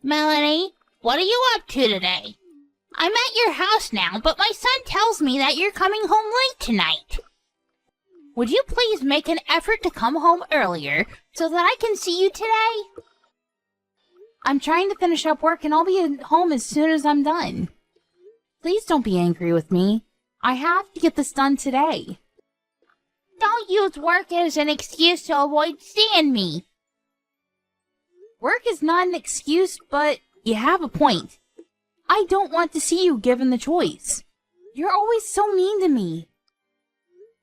Melanie, what are you up to today? I'm at your house now, but my son tells me that you're coming home late tonight. Would you please make an effort to come home earlier so that I can see you today? I'm trying to finish up work and I'll be at home as soon as I'm done. Please don't be angry with me. I have to get this done today. Don't use work as an excuse to avoid seeing me. Work is not an excuse, but you have a point. I don't want to see you given the choice. You're always so mean to me.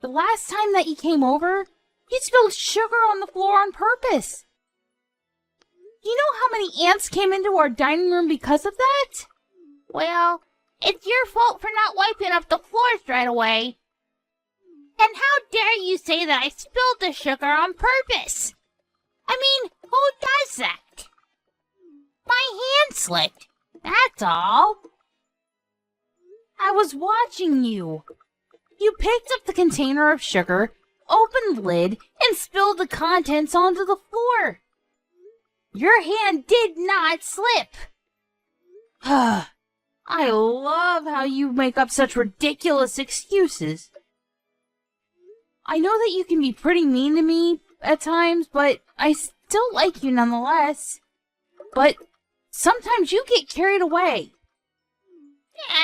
The last time that you came over, you spilled sugar on the floor on purpose. You know how many ants came into our dining room because of that? Well, it's your fault for not wiping up the floors right away. And how dare you say that I spilled the sugar on purpose? I mean, who does that? My hand slipped, that's all. I was watching you. You picked up the container of sugar, opened the lid, and spilled the contents onto the floor. Your hand did not slip. I love how you make up such ridiculous excuses. I know that you can be pretty mean to me at times, but I still like you nonetheless. But sometimes you get carried away.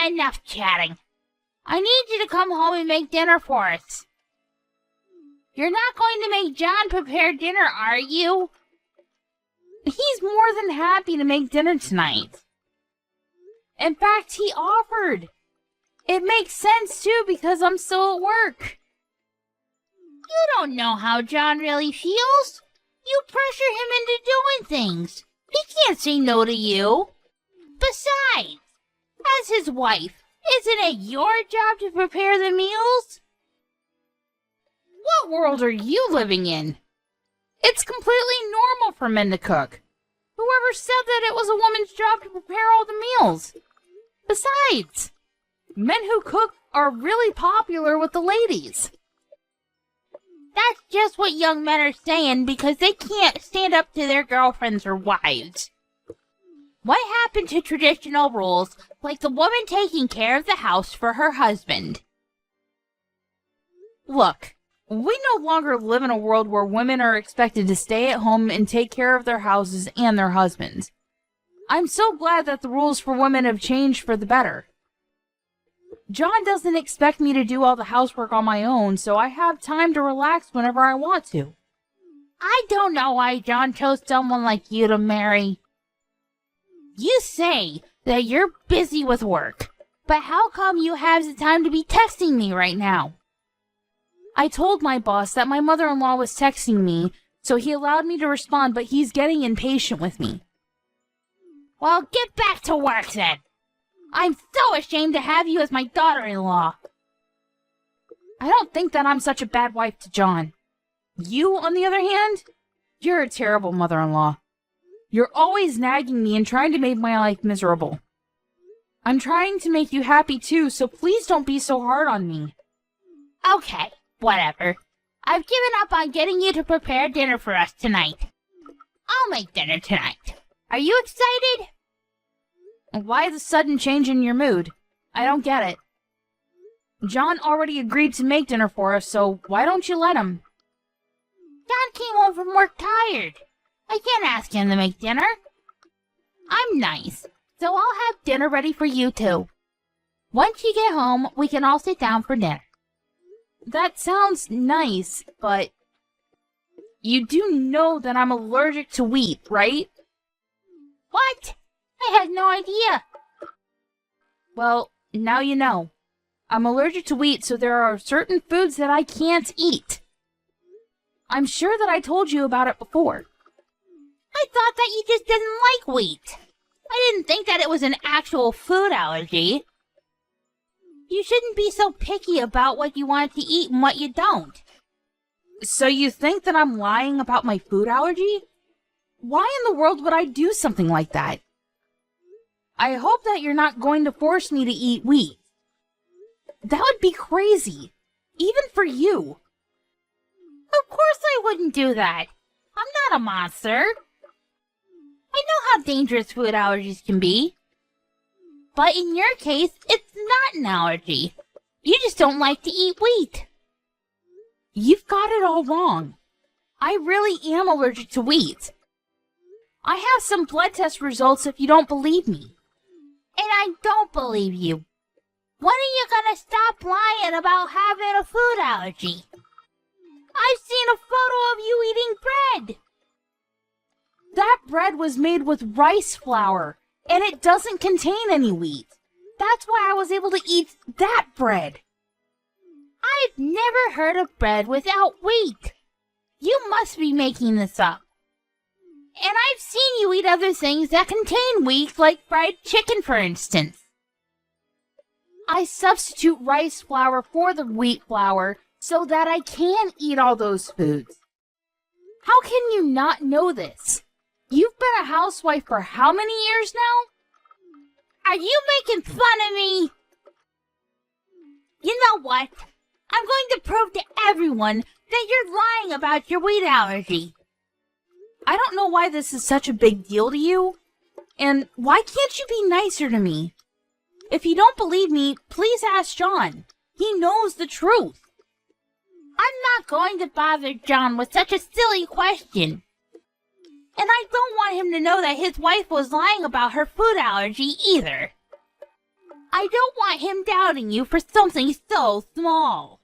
Enough chatting. I need you to come home and make dinner for us. You're not going to make John prepare dinner, are you? He's more than happy to make dinner tonight. In fact, he offered. It makes sense, too, because I'm still at work. You don't know how John really feels. You pressure him into doing things. He can't say no to you. Besides, as his wife, isn't it your job to prepare the meals? What world are you living in? It's completely normal for men to cook. Whoever said that it was a woman's job to prepare all the meals? Besides, men who cook are really popular with the ladies. That's just what young men are saying because they can't stand up to their girlfriends or wives. What happened to traditional rules like the woman taking care of the house for her husband? Look, we no longer live in a world where women are expected to stay at home and take care of their houses and their husbands. I'm so glad that the rules for women have changed for the better. John doesn't expect me to do all the housework on my own, so I have time to relax whenever I want to. I don't know why John chose someone like you to marry. You say that you're busy with work, but how come you have the time to be texting me right now? I told my boss that my mother-in-law was texting me, so he allowed me to respond, but he's getting impatient with me. Well, get back to work then. I'm so ashamed to have you as my daughter-in-law. I don't think that I'm such a bad wife to John. You, on the other hand, you're a terrible mother-in-law. You're always nagging me and trying to make my life miserable. I'm trying to make you happy too, so please don't be so hard on me. Okay, whatever. I've given up on getting you to prepare dinner for us tonight. I'll make dinner tonight. Are you excited? Why the sudden change in your mood? I don't get it. John already agreed to make dinner for us, so why don't you let him? John came home from work tired. I can't ask him to make dinner. I'm nice, so I'll have dinner ready for you too. Once you get home, we can all sit down for dinner. That sounds nice, but you do know that I'm allergic to wheat, right? What? I had no idea. Well, now you know. I'm allergic to wheat, so there are certain foods that I can't eat. I'm sure that I told you about it before. I thought that you just didn't like wheat. I didn't think that it was an actual food allergy. You shouldn't be so picky about what you want to eat and what you don't. So you think that I'm lying about my food allergy? Why in the world would I do something like that? I hope that you're not going to force me to eat wheat. That would be crazy, even for you. Of course I wouldn't do that. I'm not a monster. I know how dangerous food allergies can be. But in your case, it's not an allergy. You just don't like to eat wheat. You've got it all wrong. I really am allergic to wheat. I have some blood test results if you don't believe me. And I don't believe you. When are you gonna stop lying about having a food allergy? I've seen a photo of you eating bread. That bread was made with rice flour, and it doesn't contain any wheat. That's why I was able to eat that bread. I've never heard of bread without wheat. You must be making this up. And I've seen you eat other things that contain wheat, like fried chicken, for instance. I substitute rice flour for the wheat flour so that I can eat all those foods. How can you not know this? You've been a housewife for how many years now? Are you making fun of me? You know what? I'm going to prove to everyone that you're lying about your wheat allergy. I don't know why this is such a big deal to you. And why can't you be nicer to me? If you don't believe me, please ask John. He knows the truth. I'm not going to bother John with such a silly question. And I don't want him to know that his wife was lying about her food allergy either. I don't want him doubting you for something so small.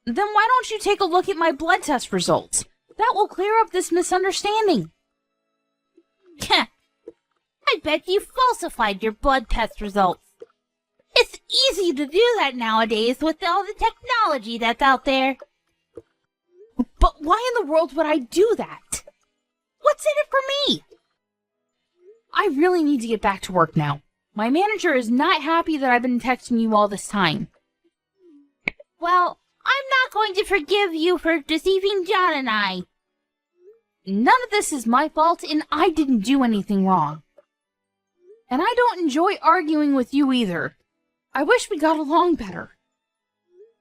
Then why don't you take a look at my blood test results? That will clear up this misunderstanding. I bet you falsified your blood test results. It's easy to do that nowadays with all the technology that's out there. But why in the world would I do that? What's in it for me? I really need to get back to work now. My manager is not happy that I've been texting you all this time. Well, I'm not going to forgive you for deceiving John and I. None of this is my fault, and I didn't do anything wrong. And I don't enjoy arguing with you either. I wish we got along better.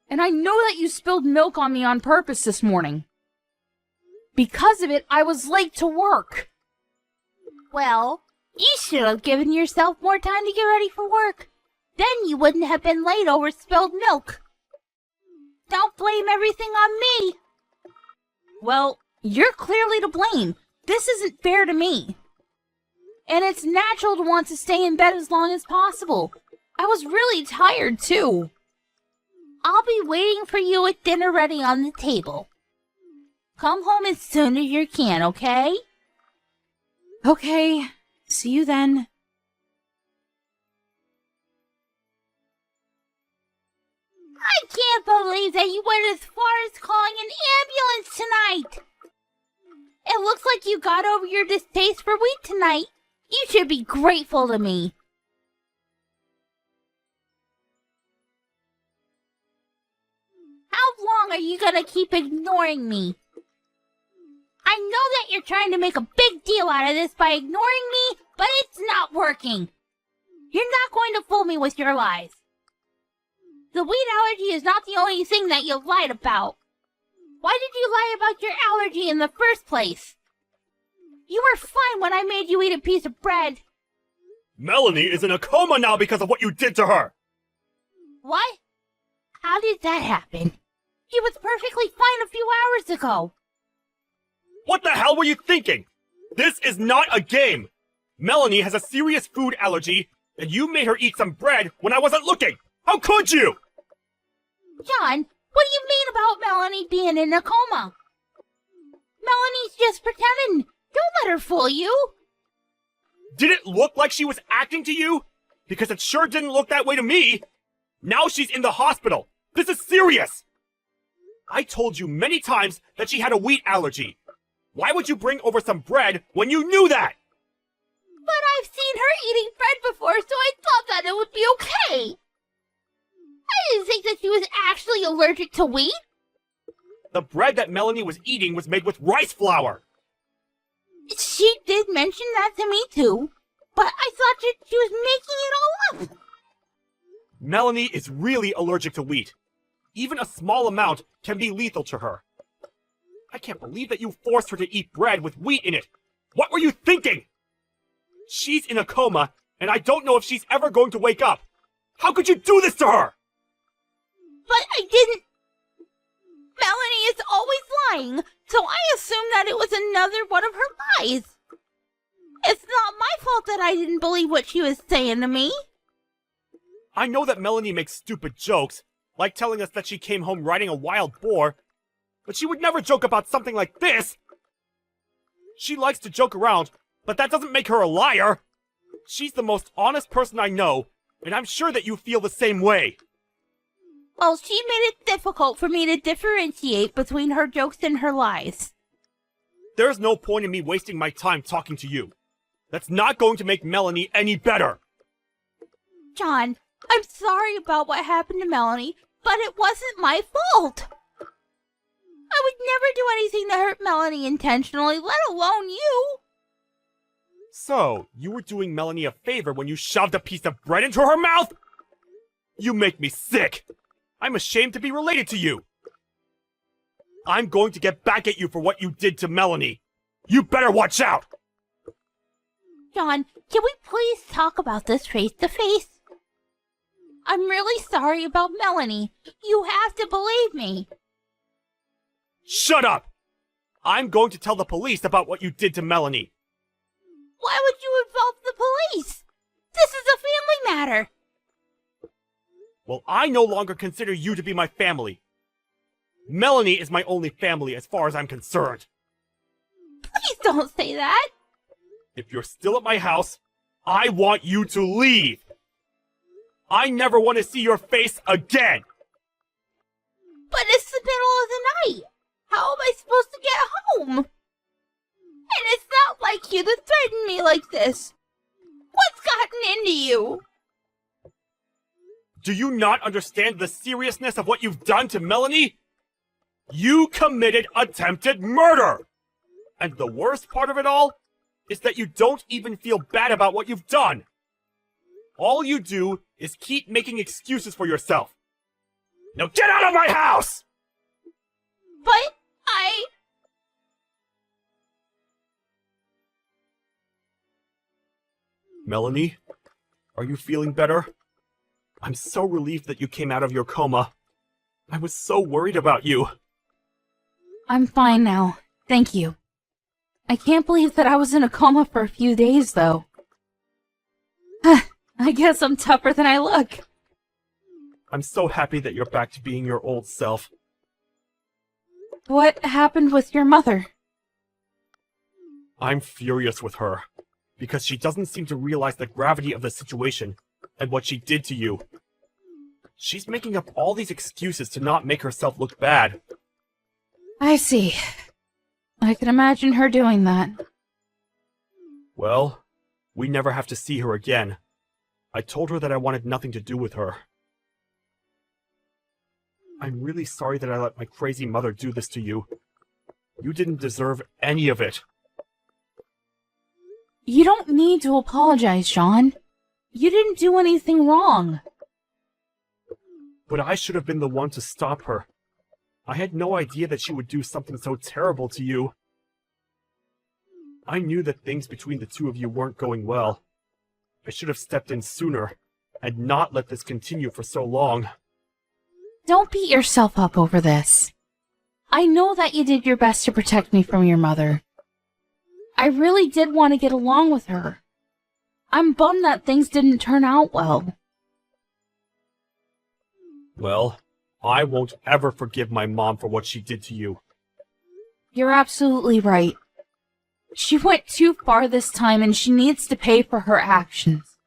And I know that you spilled milk on me on purpose this morning. Because of it, I was late to work. Well, you should have given yourself more time to get ready for work. Then you wouldn't have been late over spilled milk. Don't blame everything on me. Well, you're clearly to blame. This isn't fair to me. And it's natural to want to stay in bed as long as possible. I was really tired, too. I'll be waiting for you with dinner ready on the table. Come home as soon as you can, okay? Okay. See you then. I can't believe that you went as far as calling an ambulance tonight. It looks like you got over your distaste for wheat tonight. You should be grateful to me. How long are you gonna keep ignoring me? I know that you're trying to make a big deal out of this by ignoring me, but it's not working. You're not going to fool me with your lies. The wheat allergy is not the only thing that you lied about. Why did you lie about your allergy in the first place? You were fine when I made you eat a piece of bread. Melanie is in a coma now because of what you did to her! What? How did that happen? She was perfectly fine a few hours ago. What the hell were you thinking? This is not a game! Melanie has a serious food allergy, and you made her eat some bread when I wasn't looking! How could you? John, what do you mean about Melanie being in a coma? Melanie's just pretending. Don't let her fool you. Did it look like she was acting to you? Because it sure didn't look that way to me. Now she's in the hospital. This is serious. I told you many times that she had a wheat allergy. Why would you bring over some bread when you knew that? But I've seen her eating bread before, so I thought that it would be okay. I didn't think that she was actually allergic to wheat. The bread that Melanie was eating was made with rice flour. She did mention that to me too, but I thought that she was making it all up. Melanie is really allergic to wheat. Even a small amount can be lethal to her. I can't believe that you forced her to eat bread with wheat in it. What were you thinking? she's in a coma, and I don't know if she's ever going to wake up. How could you do this to her? But I didn't. Melanie is always lying, so I assumed that it was another one of her lies. It's not my fault that I didn't believe what she was saying to me. I know that Melanie makes stupid jokes, like telling us that she came home riding a wild boar, but she would never joke about something like this. She likes to joke around, but that doesn't make her a liar. She's the most honest person I know, and I'm sure that you feel the same way. Well, she made it difficult for me to differentiate between her jokes and her lies. There's no point in me wasting my time talking to you. That's not going to make Melanie any better. John, I'm sorry about what happened to Melanie, but it wasn't my fault. I would never do anything to hurt Melanie intentionally, let alone you. So, you were doing Melanie a favor when you shoved a piece of bread into her mouth? You make me sick. I'm ashamed to be related to you. I'm going to get back at you for what you did to Melanie. You better watch out! John, can we please talk about this face to face? I'm really sorry about Melanie. You have to believe me. Shut up! I'm going to tell the police about what you did to Melanie. Why would you involve the police? This is a family matter. Well, I no longer consider you to be my family. Melanie is my only family as far as I'm concerned. Please don't say that. If you're still at my house, I want you to leave. I never want to see your face again. But it's the middle of the night. How am I supposed to get home? And it's not like you to threaten me like this. What's gotten into you? Do you not understand the seriousness of what you've done to Melanie? You committed attempted murder! And the worst part of it all is that you don't even feel bad about what you've done. All you do is keep making excuses for yourself. Now get out of my house! But Melanie, are you feeling better? I'm so relieved that you came out of your coma. I was so worried about you. I'm fine now. Thank you. I can't believe that I was in a coma for a few days, though. I guess I'm tougher than I look. I'm so happy that you're back to being your old self. What happened with your mother? I'm furious with her, because she doesn't seem to realize the gravity of the situation and what she did to you. She's making up all these excuses to not make herself look bad. I see. I can imagine her doing that. Well, we never have to see her again. I told her that I wanted nothing to do with her. I'm really sorry that I let my crazy mother do this to you. You didn't deserve any of it. You don't need to apologize, Sean. You didn't do anything wrong. But I should have been the one to stop her. I had no idea that she would do something so terrible to you. I knew that things between the two of you weren't going well. I should have stepped in sooner, and not let this continue for so long. Don't beat yourself up over this. I know that you did your best to protect me from your mother. I really did want to get along with her. I'm bummed that things didn't turn out well. Well, I won't ever forgive my mom for what she did to you. You're absolutely right. She went too far this time and she needs to pay for her actions.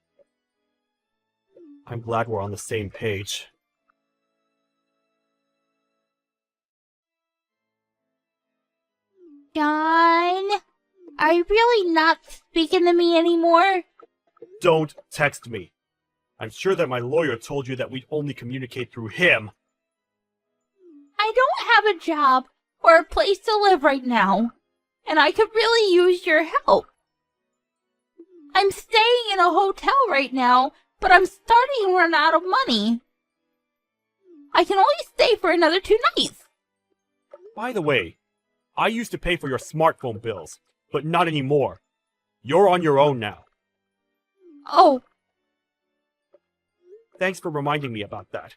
I'm glad we're on the same page. John, are you really not speaking to me anymore? Don't text me. I'm sure that my lawyer told you that we'd only communicate through him. I don't have a job or a place to live right now, and I could really use your help. I'm staying in a hotel right now, but I'm starting to run out of money. I can only stay for another 2 nights. By the way, I used to pay for your smartphone bills, but not anymore. You're on your own now. Oh, Thanks for reminding me about that.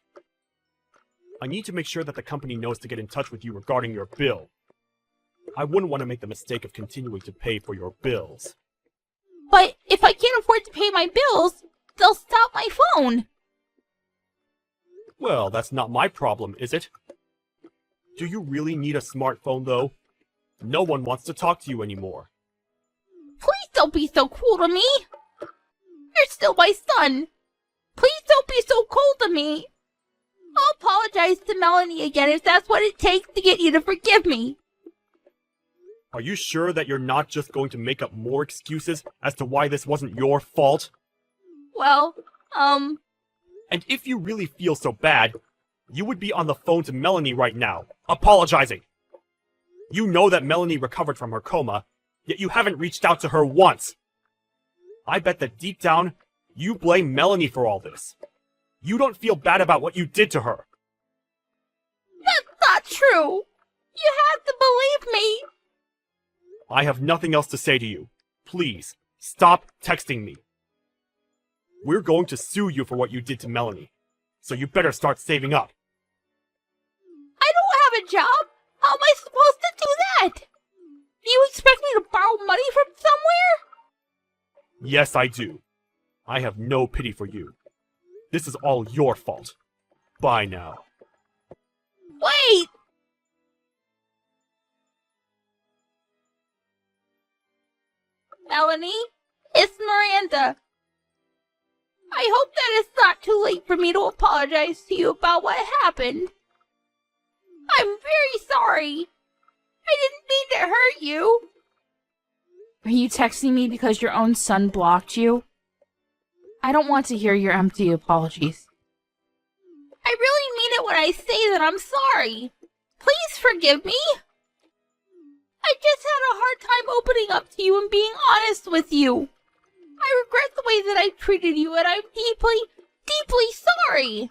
I need to make sure that the company knows to get in touch with you regarding your bill. I wouldn't want to make the mistake of continuing to pay for your bills. but if I can't afford to pay my bills, they'll stop my phone. Well, that's not my problem, is it? Do you really need a smartphone, though? No one wants to talk to you anymore. Please don't be so cruel to me. You're still my son. Please don't be so cold to me. I'll apologize to Melanie again if that's what it takes to get you to forgive me. Are you sure that you're not just going to make up more excuses as to why this wasn't your fault? Well, And if you really feel so bad, you would be on the phone to Melanie right now, apologizing. You know that Melanie recovered from her coma, yet you haven't reached out to her once. I bet that deep down, you blame Melanie for all this. You don't feel bad about what you did to her. that's not true. You have to believe me. I have nothing else to say to you. Please, stop texting me. We're going to sue you for what you did to Melanie, so you better start saving up. I don't have a job. How am I supposed to do that? Do you expect me to borrow money from somewhere? Yes, I do. I have no pity for you. This is all your fault. Bye now. Wait! Melanie, it's Miranda. I hope that it's not too late for me to apologize to you about what happened. I'm very sorry. I didn't mean to hurt you. Are you texting me because your own son blocked you? I don't want to hear your empty apologies. I really mean it when I say that I'm sorry. Please forgive me. I just had a hard time opening up to you and being honest with you. I regret the way that I treated you, and I'm deeply, deeply sorry.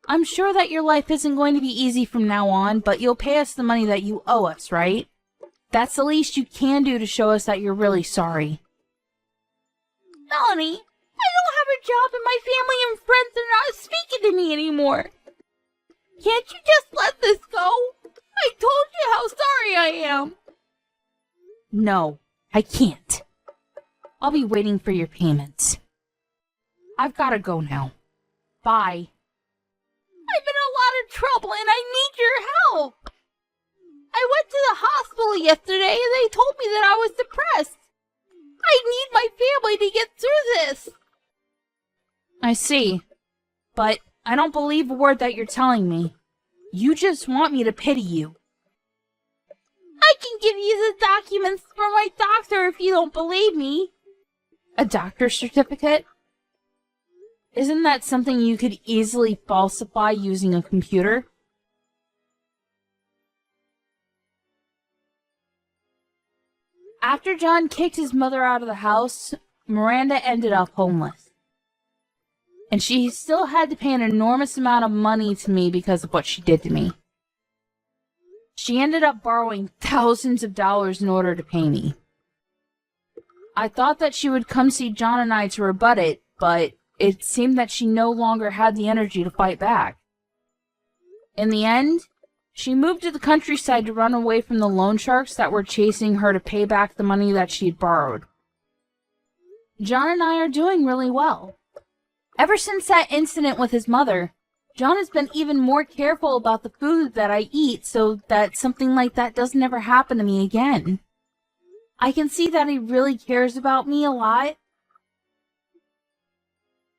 I'm sure that your life isn't going to be easy from now on, but you'll pay us the money that you owe us, right? That's the least you can do to show us that you're really sorry. Melanie, I don't have a job and my family and friends are not speaking to me anymore. Can't you just let this go? I told you how sorry I am. No, I can't. I'll be waiting for your payments. I've got to go now. Bye. I'm in a lot of trouble and I need your help. I went to the hospital yesterday and they told me that I was depressed. I need my family to get through this. I see. But I don't believe a word that you're telling me. You just want me to pity you. I can give you the documents from my doctor if you don't believe me. A doctor's certificate? Isn't that something you could easily falsify using a computer? After John kicked his mother out of the house, Miranda ended up homeless. And she still had to pay an enormous amount of money to me because of what she did to me. She ended up borrowing thousands of dollars in order to pay me. I thought that she would come see John and I to rebut it, but it seemed that she no longer had the energy to fight back. In the end, she moved to the countryside to run away from the loan sharks that were chasing her to pay back the money that she'd borrowed. John and I are doing really well. Ever since that incident with his mother, John has been even more careful about the food that I eat so that something like that doesn't ever happen to me again. I can see that he really cares about me a lot,